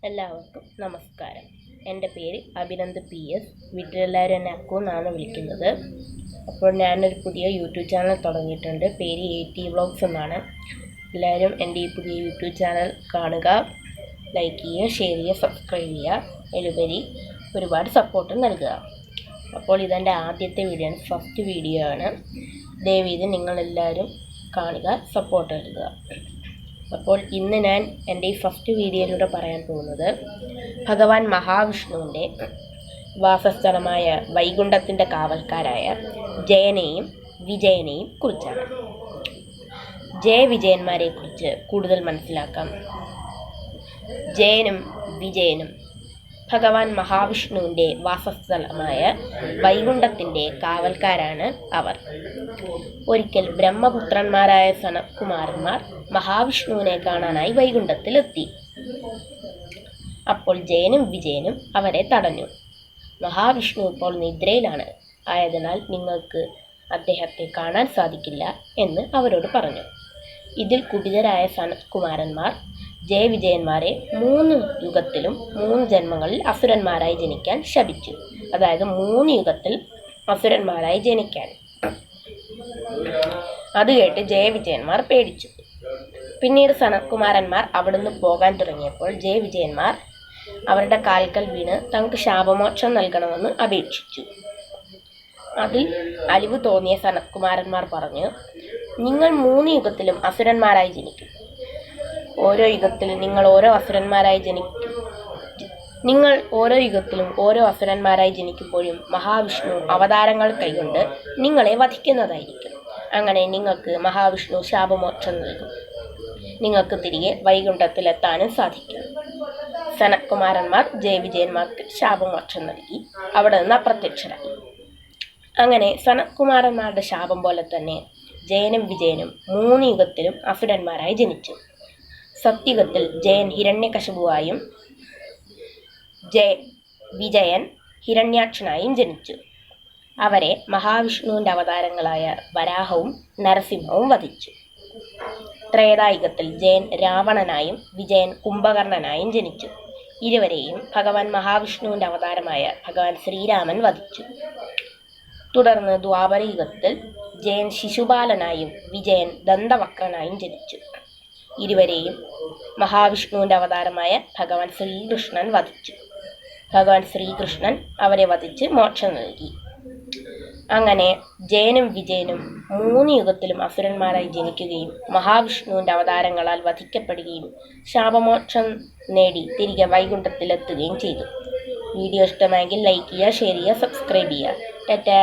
എല്ലാവർക്കും നമസ്കാരം. എൻ്റെ പേര് അഭിനന്ദ് PS. വീട്ടിലെല്ലാവരും എന്നെ അക്കു എന്നാണ് വിളിക്കുന്നത്. അപ്പോൾ ഞാനൊരു പുതിയ യൂട്യൂബ് ചാനൽ തുടങ്ങിയിട്ടുണ്ട്. പേര് AT വ്ളോഗ്സ് എന്നാണ്. എല്ലാവരും എൻ്റെ ഈ പുതിയ യൂട്യൂബ് ചാനൽ കാണുക, ലൈക്ക് ചെയ്യുക, ഷെയർ ചെയ്യുക, സബ്സ്ക്രൈബ് ചെയ്യുക. അതിലുപരി ഒരുപാട് സപ്പോർട്ട് നൽകുക. അപ്പോൾ ഇതെൻ്റെ ആദ്യത്തെ വീഡിയോ ആണ്, ഫസ്റ്റ് വീഡിയോ ആണ്. ദയവീത് നിങ്ങളെല്ലാവരും കാണുക, സപ്പോർട്ട് നൽകുക. അപ്പോൾ ഇന്ന് ഞാൻ എൻ്റെ ഈ ഫസ്റ്റ് വീഡിയോയിലൂടെ പറയാൻ പോകുന്നത് ഭഗവാൻ മഹാവിഷ്ണുവിൻ്റെ വാസസ്ഥലമായ വൈകുണ്ഠത്തിൻ്റെ കാവൽക്കാരായ ജയനെയും വിജയനെയും കുറിച്ചാണ്. ജയവിജയന്മാരെ കുറിച്ച് കൂടുതൽ മനസ്സിലാക്കാം. ജയനും വിജയനും ഭഗവാൻ മഹാവിഷ്ണുവിൻ്റെ വാസസ്ഥലമായ വൈകുണ്ഠത്തിൻ്റെ കാവൽക്കാരാണ് അവർ. ഒരിക്കൽ ബ്രഹ്മപുത്രന്മാരായ സനത്കുമാരന്മാർ മഹാവിഷ്ണുവിനെ കാണാനായി വൈകുണ്ഠത്തിലെത്തി. അപ്പോൾ ജയനും വിജയനും അവരെ തടഞ്ഞു. മഹാവിഷ്ണു ഇപ്പോൾ നിദ്രയിലാണ്, ആയതിനാൽ നിങ്ങൾക്ക് അദ്ദേഹത്തെ കാണാൻ സാധിക്കില്ല എന്ന് അവരോട് പറഞ്ഞു. ഇതിൽ കുപിതരായ സനത്കുമാരന്മാർ ജയവിജയന്മാരെ 3 യുഗത്തിലും 3 ജന്മങ്ങളിൽ അസുരന്മാരായി ജനിക്കാൻ ശപിച്ചു. അതായത് 3 യുഗത്തിൽ അസുരന്മാരായി ജനിക്കാൻ. അത് കേട്ട് ജയവിജയന്മാർ പേടിച്ചു. പിന്നീട് സനത്കുമാരന്മാർ അവിടുന്ന് പോകാൻ തുടങ്ങിയപ്പോൾ ജയവിജയന്മാർ അവരുടെ കാൽക്കൽ വീണ് തങ്ങൾക്ക് ശാപമോക്ഷം നൽകണമെന്ന് അപേക്ഷിച്ചു. അതിൽ അലിവ് തോന്നിയ സനത്കുമാരന്മാർ പറഞ്ഞു, നിങ്ങൾ 3 യുഗത്തിലും അസുരന്മാരായി ജനിക്കും. ഓരോ യുഗത്തിലും നിങ്ങൾ ഓരോ അസുരന്മാരായി ജനിക്കുമ്പോഴും മഹാവിഷ്ണു അവതാരങ്ങൾ കൈകൊണ്ട് നിങ്ങളെ വധിക്കുന്നതായിരിക്കും. അങ്ങനെ നിങ്ങൾക്ക് മഹാവിഷ്ണു ശാപമോക്ഷം നൽകും. നിങ്ങൾക്ക് തിരികെ വൈകുണ്ഠത്തിലെത്താനും സാധിക്കും. സനത്കുമാരന്മാർ ജയവിജയന്മാർക്ക് ശാപമോക്ഷം നൽകി അവിടെ നിന്ന് അപ്രത്യക്ഷരായി. അങ്ങനെ സനത്കുമാരന്മാരുടെ ശാപം പോലെ തന്നെ ജയനും വിജയനും 3 യുഗത്തിലും അസുരന്മാരായി ജനിച്ചു. സത്യയുഗത്തിൽ ജയൻ ഹിരണ്യകശിപുവായും വിജയൻ ഹിരണ്യാക്ഷനായും ജനിച്ചു. അവരെ മഹാവിഷ്ണുവിൻ്റെ അവതാരങ്ങളായ വരാഹവും നരസിംഹവും വധിച്ചു. ത്രേതായുഗത്തിൽ ജയൻ രാവണനായും വിജയൻ കുംഭകർണനായും ജനിച്ചു. ഇരുവരെയും ഭഗവാൻ മഹാവിഷ്ണുവിൻ്റെ അവതാരമായ ഭഗവാൻ ശ്രീരാമൻ വധിച്ചു. തുടർന്ന് ദ്വാപരയുഗത്തിൽ ജയൻ ശിശുപാലനായും വിജയൻ ദന്തവക്രനായും ജനിച്ചു. ഇരുവരെയും മഹാവിഷ്ണുവിൻ്റെ അവതാരമായ ഭഗവാൻ ശ്രീകൃഷ്ണൻ വധിച്ചു. ഭഗവാൻ ശ്രീകൃഷ്ണൻ അവരെ വധിച്ച് മോക്ഷം നൽകി. അങ്ങനെ ജയനും വിജയനും 3 യുഗത്തിലും അസുരന്മാരായി ജനിക്കുകയും മഹാവിഷ്ണുവിൻ്റെ അവതാരങ്ങളാൽ വധിക്കപ്പെടുകയും ശാപമോക്ഷം നേടി തിരികെ വൈകുണ്ഠത്തിലെത്തുകയും ചെയ്തു. വീഡിയോ ഇഷ്ടമായെങ്കിൽ ലൈക്ക് ചെയ്യുക, ഷെയർ ചെയ്യുക, സബ്സ്ക്രൈബ് ചെയ്യുക. ടാറ്റാ.